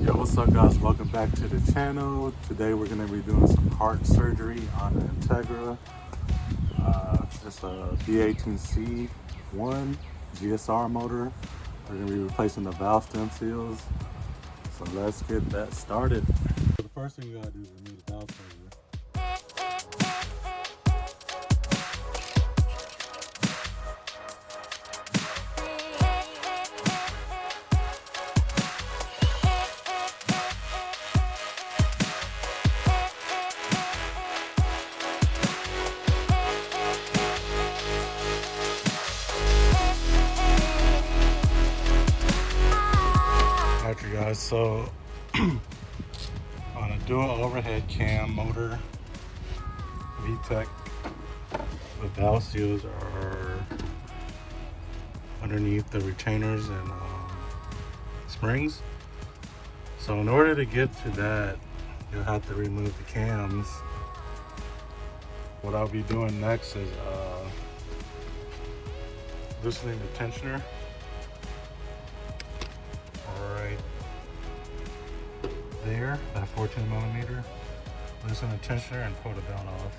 Yo, what's up guys? Welcome back to the channel. Today we're going to be doing some heart surgery on an Integra. It's a B18C1 GSR motor. We're going to be replacing the valve stem seals. So let's get that started. So the first thing you got to do is remove the valve surgery. Alright you guys, so on a dual overhead cam motor VTEC, the valve seals are underneath the retainers and springs. So in order to get to that, you'll have to remove the cams. What I'll be doing next is loosening the tensioner right there, that 14 millimeter. Loosen the tensioner and pull the belt off.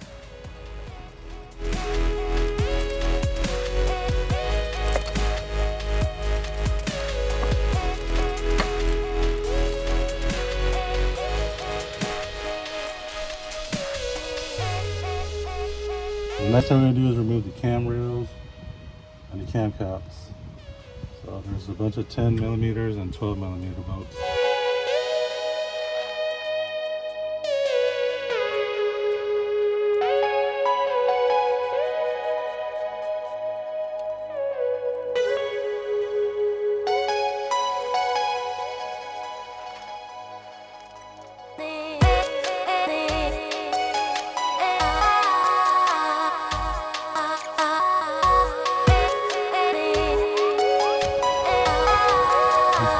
The next thing we're going to do is remove the cam rails and the cam caps. So there's a bunch of 10 millimeters and 12 millimeter bolts.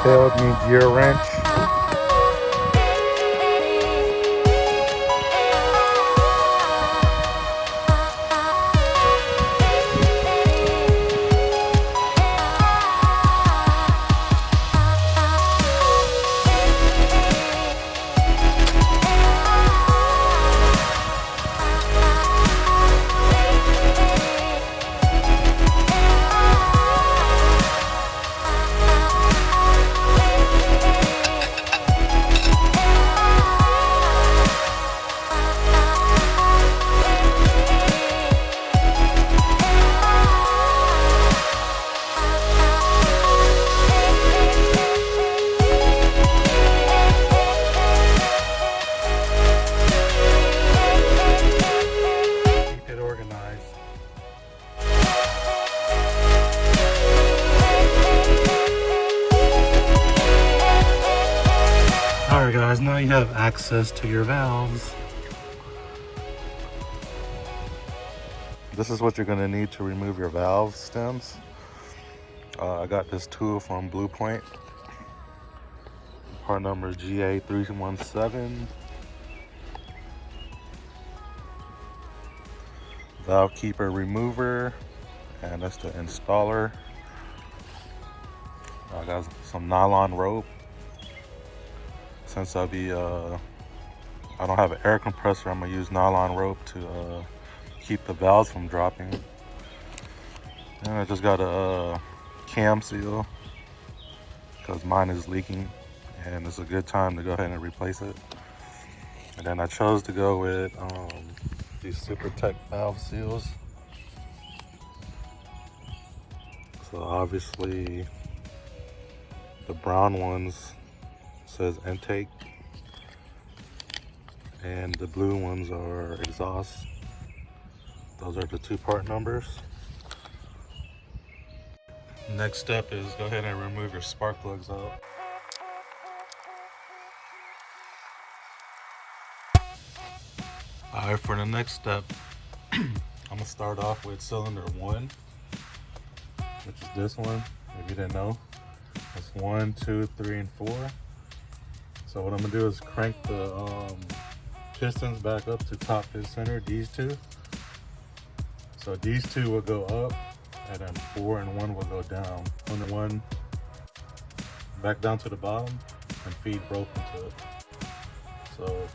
Failed me gear wrench. Alright guys, now you have access to your valves. This is what you're going to need to remove your valve stems. I got this tool from Blue Point. Part number is GA317. Valve keeper remover, and that's the installer. I got some nylon rope. Since I don't have an air compressor, I'm gonna use nylon rope to keep the valves from dropping. And I just got a cam seal because mine is leaking, and it's a good time to go ahead and replace it. And then I chose to go with these Super Tech valve seals. So obviously the brown ones says intake, and the blue ones are exhaust. Those are the 2-part numbers. Next step is go ahead and remove your spark plugs out. Alright, for the next step, I'm gonna start off with cylinder 1, which is this one. If you didn't know, it's 1, 2, 3, and 4. So what I'm gonna do is crank the pistons back up to top dead center, these two. So these two will go up, and then 4 and 1 will go down. 1 and 1 back down to the bottom, and feed rope into it. So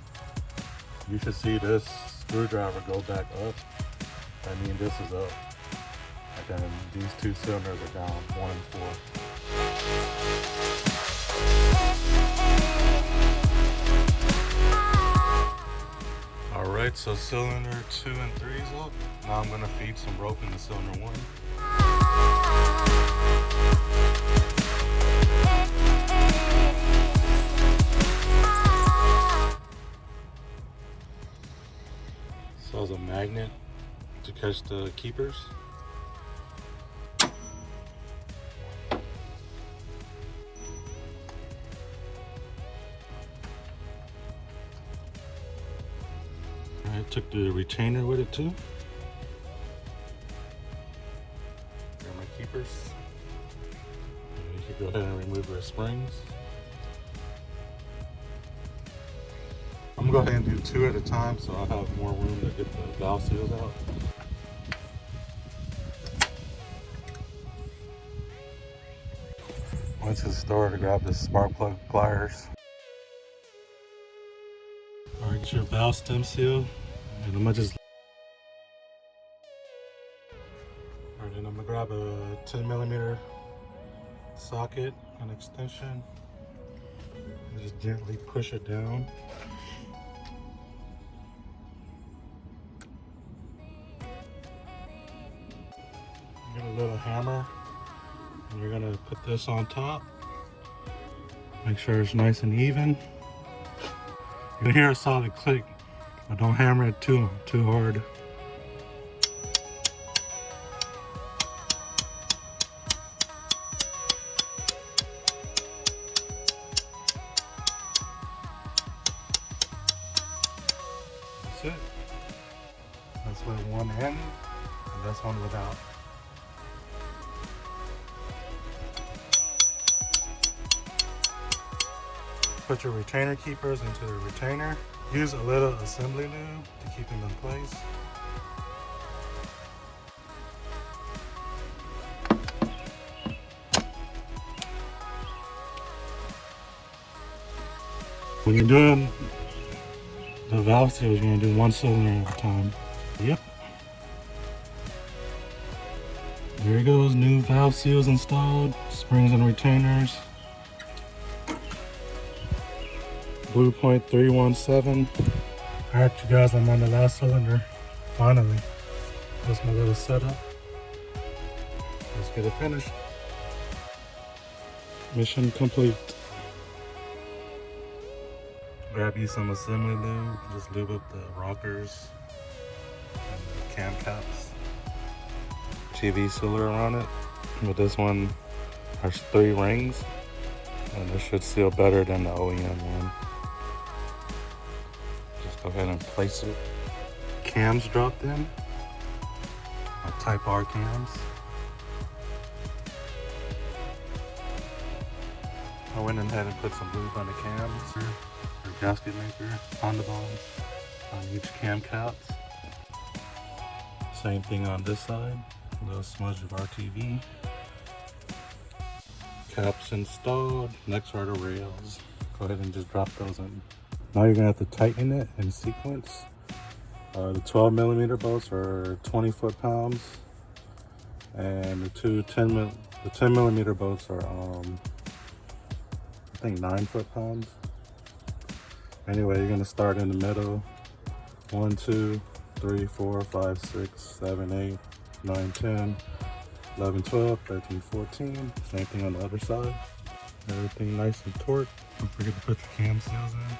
you should see this screwdriver go back up. I mean, this is up. And then these two cylinders are down, 1 and 4. Alright, so cylinder 2 and 3 is up. Now I'm gonna feed some rope into cylinder 1. So as a magnet to catch the keepers. I took the retainer with it too. There are my keepers. You can go ahead and remove the springs. I'm gonna go ahead and do 2 at a time so I have more room to get the valve seals out. Went to the store to grab the spark plug pliers. Alright, get your valve stem seal. And I'm gonna just. Alright, then I'm gonna grab a 10mm socket and extension. And just gently push it down. Get a little hammer. And you're gonna put this on top. Make sure it's nice and even. You'll hear a solid click, but don't hammer it too hard. That's it. That's with one in, and that's one without. Put your retainer keepers into the retainer. Use a little assembly lube to keep them in place. When you're doing the valve seals, you're gonna do 1 cylinder at a time. Yep. There it goes, new valve seals installed, springs and retainers. Blue point 317. Alright you guys, I'm on the last cylinder. Finally. That's my little setup. Let's get it finished. Mission complete. Grab you some assembly lube. Just lube up the rockers and the cam caps. TV sealer around it. With this one, there's 3 rings. And it should seal better than the OEM one. Go ahead and place it. Cams dropped in. Type R cams. I went ahead and put some lube on the cams. Or gasket maker on the bottom on each cam caps. Same thing on this side. A little smudge of RTV. Caps installed. Next are the rails. Go ahead and just drop those in. Now you're gonna have to tighten it in sequence. The 12mm bolts are 20 foot-pounds, and the 10mm bolts are I think 9 foot-pounds. Anyway, you're gonna start in the middle. 1, 2, 3, 4, 5, 6, 7, 8, 9, 10, 11, 12, 13, 14. Same thing on the other side. Everything nice and torqued. Don't forget to put your cam seals in.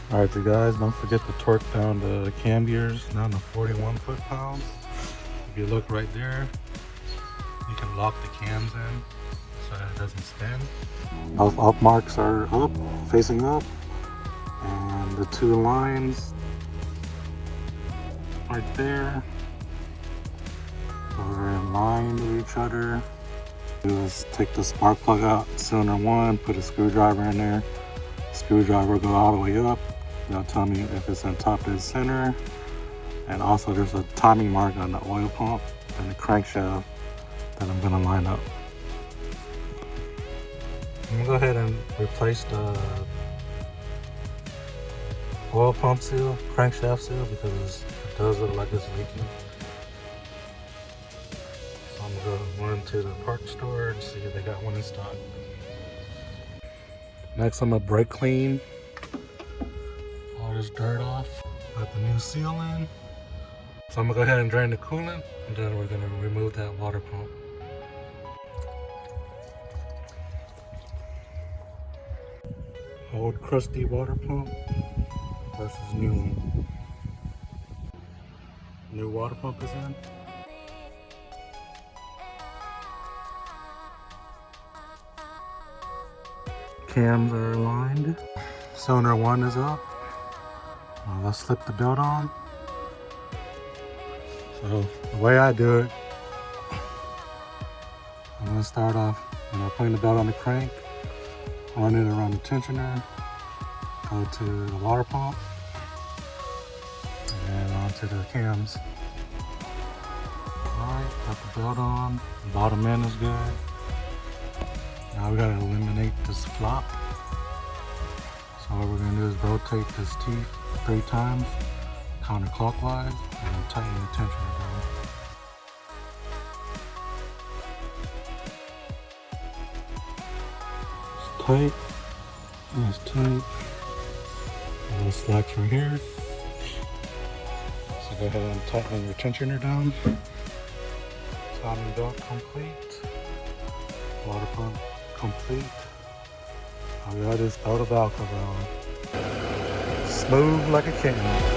Alright you guys, don't forget to torque down the cam gears down to 41 foot-pounds. If you look right there, you can lock the cams in so that it doesn't spin. Up marks are up, facing up, and the 2 lines right there are in line with each other. Just take the spark plug out, cylinder 1, put a screwdriver in there. Screwdriver go all the way up. They'll tell me if it's on top dead center, And also there's a timing mark on the oil pump and the crankshaft that I'm gonna line up. I'm gonna go ahead and replace the oil pump seal, crankshaft seal, because it does look like it's leaking. So I'm gonna go run to the parts store and see if they got one in stock. Next, I'm gonna brake clean all this dirt off. Put the new seal in. So I'm gonna go ahead and drain the coolant, and then we're gonna remove that water pump. Old crusty water pump versus new one. New water pump is in. Cams are aligned. Cylinder 1 is up. Let's slip the belt on. So the way I do it, I'm gonna start off, putting the belt on the crank, run it around the tensioner, go to the water pump, and onto the cams. Alright, got the belt on, the bottom end is good. Now we gotta eliminate this flop. So what we're gonna do is rotate this teeth 3 times, counterclockwise, and then tighten the tensioner down. It's tight, and it's tight. A little slack right here. So go ahead and tighten your tensioner down. Timing belt complete. Water pump complete. All we got is throw the valve cover on. Smooth like a kitten.